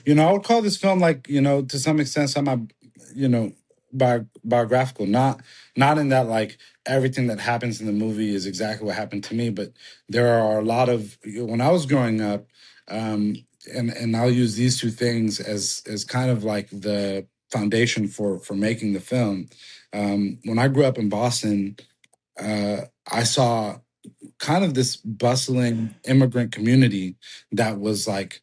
I would call this film like, to some extent, semi, you know, biographical. Not in that like everything that happens in the movie is exactly what happened to me, but there are a lot of when I was growing up, um, and I'll use these two things as kind of like the foundation for making the film. When I grew up in Boston, I saw kind of this bustling immigrant community that was like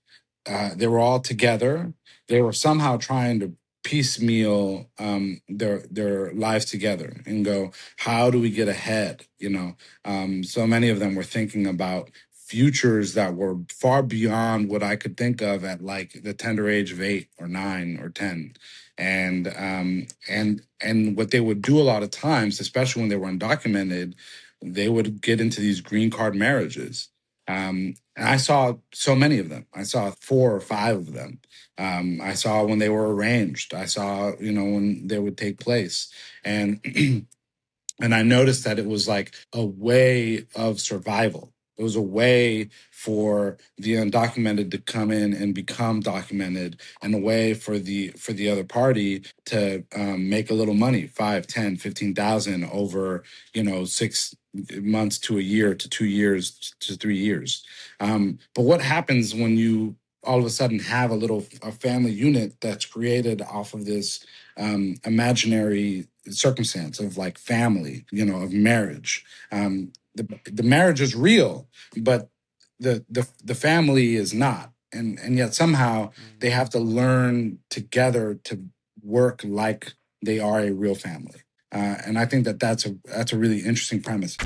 they were all together. They were somehow trying to piecemeal their lives together and go, how do we get ahead? So many of them were thinking about futures that were far beyond what I could think of at like the tender age of 8 or 9 or 10. And what they would do a lot of times, especially when they were undocumented, they would get into these green card marriages. And I saw so many of them. I saw 4 or 5 of them. I saw when they were arranged. I saw, when they would take place. And and I noticed that it was like a way of survival. It was a way for the undocumented to come in and become documented, and a way for the other party to make a little money, 5, 10, 15,000 over 6 months to a year to 2 years to 3 years. But what happens when you all of a sudden have a family unit that's created off of this imaginary circumstance of like family, of marriage. The marriage is real, but the family is not, and yet somehow they have to learn together to work like they are a real family. And I think that's a really interesting premise.